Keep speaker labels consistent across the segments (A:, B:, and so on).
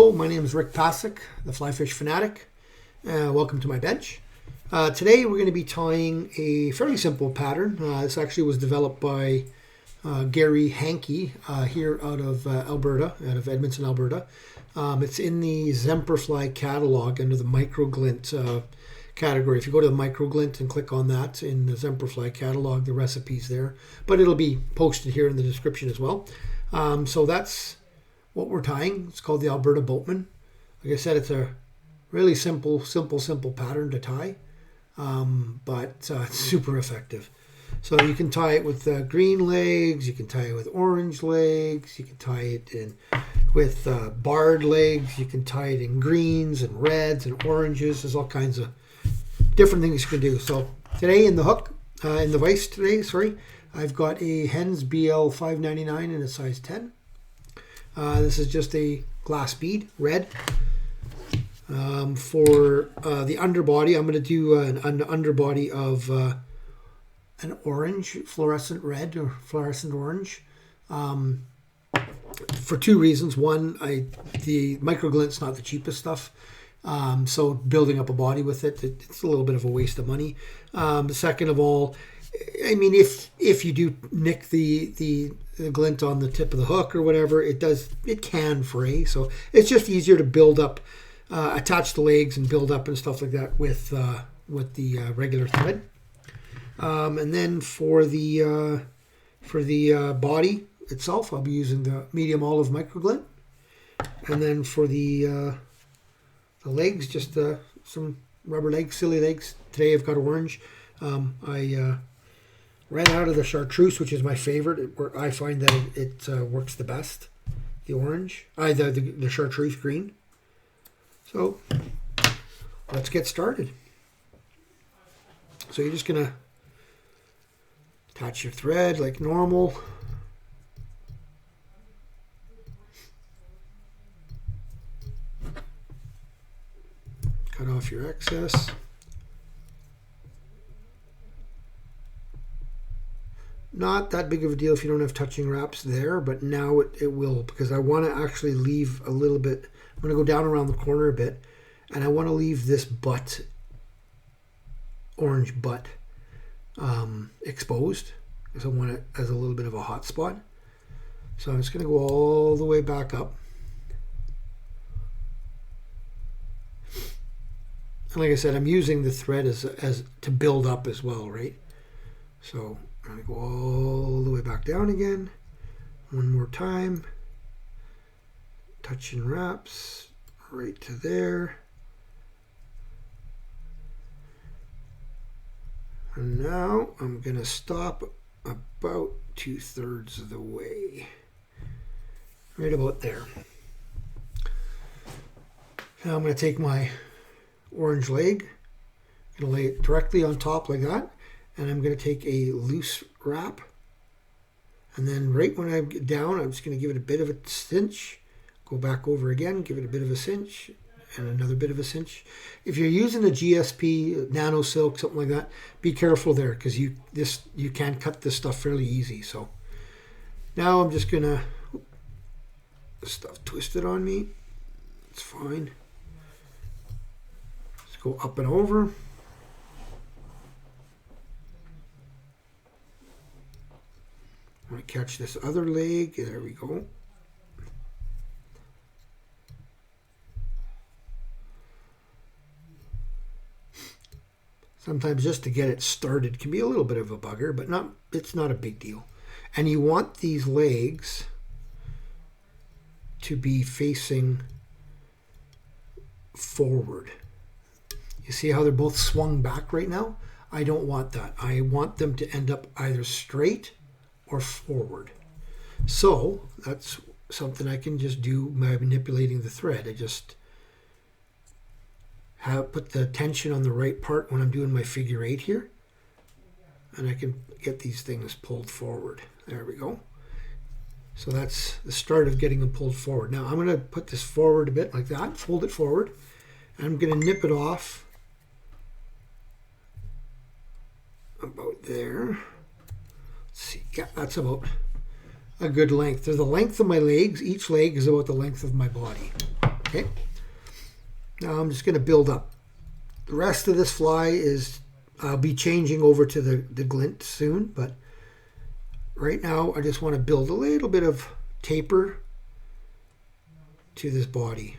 A: Hello, my name is Rick Passek, the Fly Fish Fanatic. Welcome to my bench. Today we're going to be tying a fairly simple pattern. This actually was developed by Gary Hankey here out of Alberta, out of Edmonton, Alberta. It's in the Zemperfly catalog under the microglint category. If you go to the microglint and click on that in the Zemperfly catalog, the recipe's there. But it'll be posted here in the description as well. So that's what we're tying. It's called the Alberta Boatman. Like I said, it's a really simple pattern to tie, but it's super effective. So you can tie it with green legs, you can tie it with orange legs, you can tie it in with barred legs, you can tie it in greens and reds and oranges. There's all kinds of different things you can do. So today in the hook, in the vise today, I've got a Hens BL 599 in a size 10. This is just a glass bead, red. For the underbody, I'm going to do an underbody of an orange, fluorescent red or fluorescent orange. For two reasons. One, the microglint's not the cheapest stuff. So building up a body with it, it's a little bit of a waste of money. Second of all, I mean, if you do nick the glint on the tip of the hook or whatever, it can fray. So it's just easier to build up, attach the legs and build up and stuff like that with the regular thread. And then for the body itself, I'll be using the medium olive microglint. And then for the legs, just some rubber legs, silly legs. Today I've got orange. I ran out of the chartreuse, which is my favorite. I find that it works the best. The orange, the chartreuse green. So let's get started. So you're just gonna attach your thread like normal. Cut off your excess. Not that big of a deal if you don't have touching wraps there, but now it will, because I want to actually leave a little bit. I'm going to go down around the corner a bit, and I want to leave this butt, orange butt, exposed, because I want it as a little bit of a hot spot. So I'm just going to go all the way back up. And like I said, I'm using the thread as to build up as well, right? So I'm going to go all the way back down again. One more time. Touching wraps right to there. And now I'm going to stop about 2/3 of the way. Right about there. Now I'm going to take my orange leg. I'm going to lay it directly on top like that. And I'm going to take a loose wrap. And then right when I get down, I'm just going to give it a bit of a cinch. Go back over again, give it a bit of a cinch. And another bit of a cinch. If you're using a GSP, nano silk, something like that, be careful there, because you can cut this stuff fairly easy. So now I'm just going to, stuff twisted on me. It's fine. Let's go up and over. I'm going to catch this other leg. There we go. Sometimes just to get it started can be a little bit of a bugger, but it's not a big deal. And you want these legs to be facing forward. You see how they're both swung back right now? I don't want that. I want them to end up either straight or forward. So that's something I can just do by manipulating the thread. I just put the tension on the right part when I'm doing my figure 8 here, and I can get these things pulled forward. There we go. So that's the start of getting them pulled forward. Now I'm going to put this forward a bit like that, fold it forward, and I'm going to nip it off about there. Let's see, yeah, that's about a good length. They're the length of my legs. Each leg is about the length of my body. Okay. Now I'm just going to build up. The rest of this fly is, I'll be changing over to the glint soon, but right now I just want to build a little bit of taper to this body.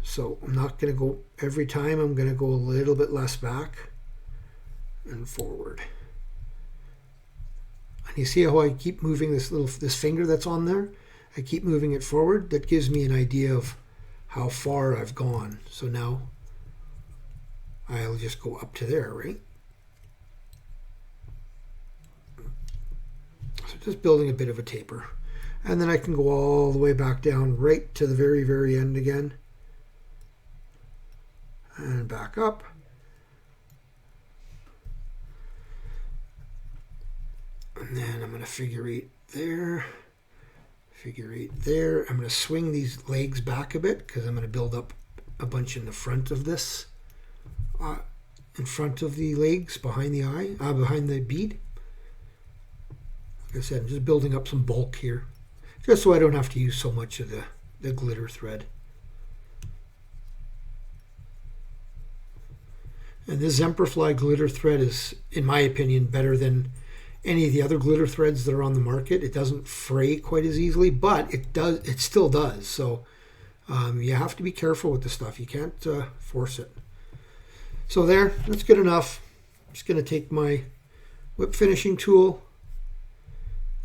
A: So I'm not going to go every time, I'm going to go a little bit less back and forward. And you see how I keep moving this finger that's on there? I keep moving it forward. That gives me an idea of how far I've gone. So now I'll just go up to there, right? So just building a bit of a taper. And then I can go all the way back down right to the very, very end again. And back up. And then I'm going to figure 8 there. Figure 8 there. I'm going to swing these legs back a bit because I'm going to build up a bunch in the front of this. In front of the legs, behind the eye, behind the bead. Like I said, I'm just building up some bulk here, just so I don't have to use so much of the glitter thread. And this Zemperfly glitter thread is, in my opinion, better than any of the other glitter threads that are on the market. It doesn't fray quite as easily, but it still does. So you have to be careful with the stuff. You can't force it. So there, that's good enough. I'm just going to take my whip finishing tool,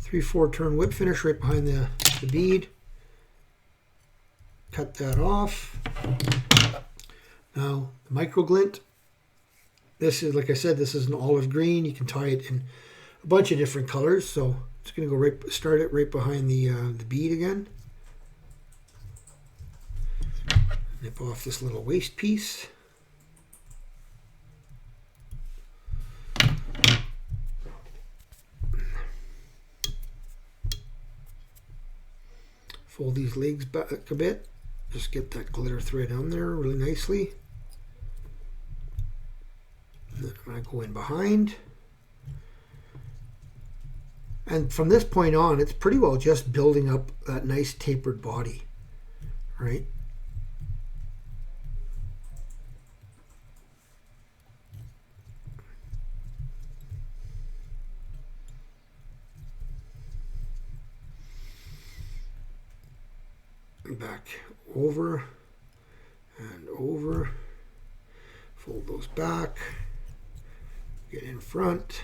A: 3/4 turn whip finish right behind the bead. Cut that off. Now, the micro glint. This is, like I said, this is an olive green. You can tie it in a bunch of different colors. So I'm just going to go start it right behind the bead again. Nip off this little waste piece. Fold these legs back a bit. Just get that glitter thread on there really nicely. And then I'm going to go in behind. And from this point on, it's pretty well just building up that nice tapered body, right? Back over and over, fold those back, get in front,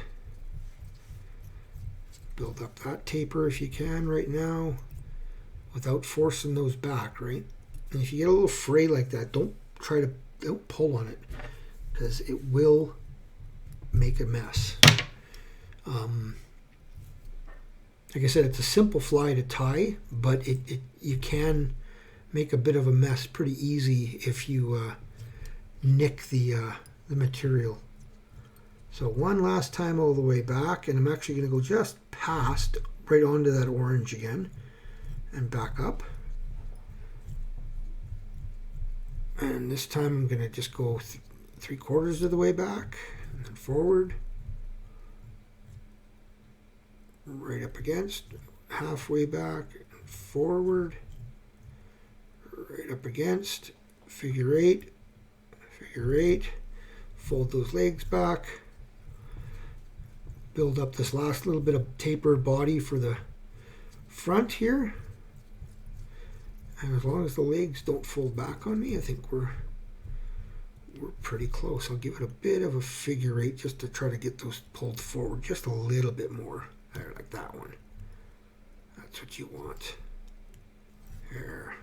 A: build up that taper if you can right now without forcing those back, right? And if you get a little fray like that, don't pull on it because it will make a mess. Like I said, it's a simple fly to tie, but you can make a bit of a mess pretty easy if you nick the material. So one last time all the way back, and I'm actually going to go just past, right onto that orange again, and back up. And this time I'm going to just go 3/4 of the way back, and then forward. Right up against, halfway back, and forward, right up against, figure 8, fold those legs back, build up this last little bit of tapered body for the front here, and as long as the legs don't fold back on me, I think we're pretty close. I'll give it a bit of a figure 8 just to try to get those pulled forward just a little bit more. There, like that one. That's what you want. There.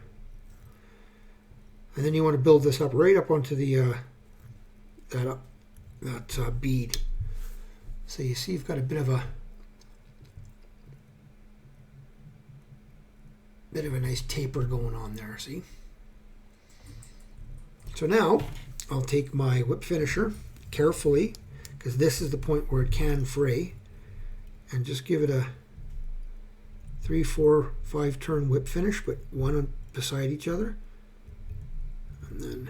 A: And then you want to build this up right up onto the that bead. So you see you've got a bit of a nice taper going on there, see? So now I'll take my whip finisher carefully, because this is the point where it can fray, and just give it a 3, 4, 5 turn whip finish, but one beside each other. And then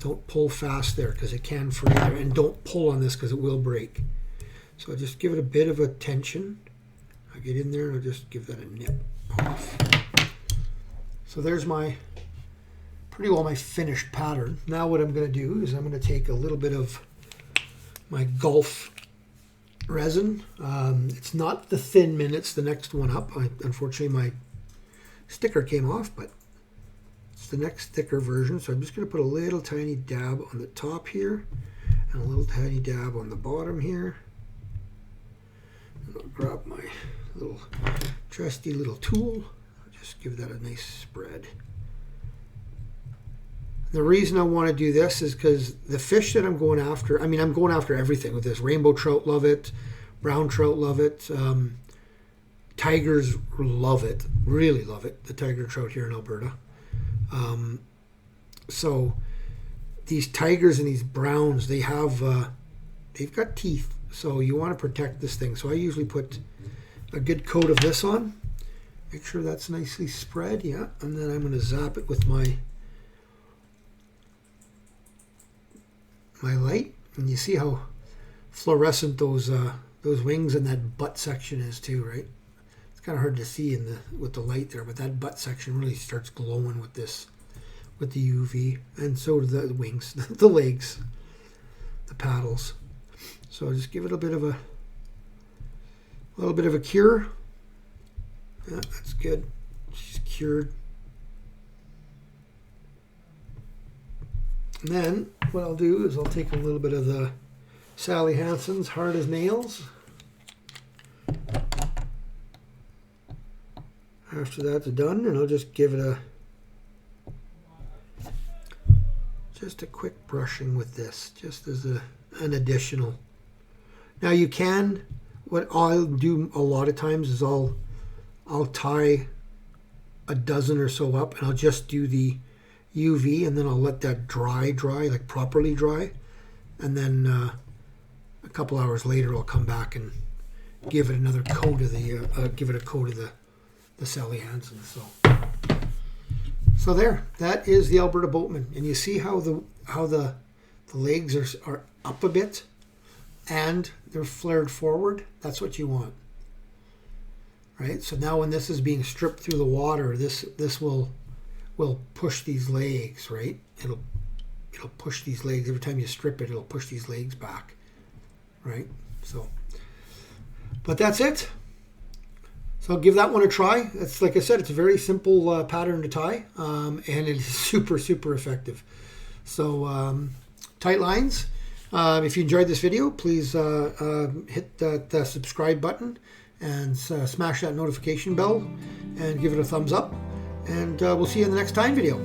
A: don't pull fast there because it can fray there, and don't pull on this because it will break. So just give it a bit of a tension. I get in there and I'll just give that a nip off. So there's my pretty well my finished pattern. Now what I'm going to do is I'm going to take a little bit of my Gulf resin. It's not the thin mint, it's the next one up. Unfortunately my sticker came off, but it's the next thicker version. So I'm just going to put a little tiny dab on the top here and a little tiny dab on the bottom here. And I'll grab my little trusty little tool. I'll just give that a nice spread. The reason I want to do this is because the fish that I'm going after, I mean, I'm going after everything with this. Rainbow trout love it. Brown trout love it. Tigers love it. Really love it. The tiger trout here in Alberta. So these tigers and these browns, they've got teeth. So you want to protect this thing. So I usually put a good coat of this on. Make sure that's nicely spread. Yeah. And then I'm going to zap it with my light, and you see how fluorescent those wings and that butt section is too, right? It's kind of hard to see with the light there, but that butt section really starts glowing with the UV, and so do the wings, the legs, the paddles. So just give it a little bit of a cure. Yeah, that's good. She's cured. And then what I'll do is I'll take a little bit of the Sally Hansen's Hard as Nails. After that's done, and I'll just give it just a quick brushing with this, just as an additional. Now you can, what I'll do a lot of times is I'll tie a dozen or so up, and I'll just do the UV, and then I'll let that dry, like properly dry, and then a couple hours later I'll come back and give it another coat of the Sally Hansen. So there, that is the Alberta Boatman, and you see how the legs are up a bit, and they're flared forward. That's what you want, right? So now when this is being stripped through the water, this will push these legs, right? It'll push these legs. Every time you strip it, it'll push these legs back, right? So, but that's it. So I'll give that one a try. It's like I said, it's a very simple pattern to tie, and it is super, super effective. So tight lines. If you enjoyed this video, please hit that subscribe button and smash that notification bell and give it a thumbs up. And we'll see you in the next time video.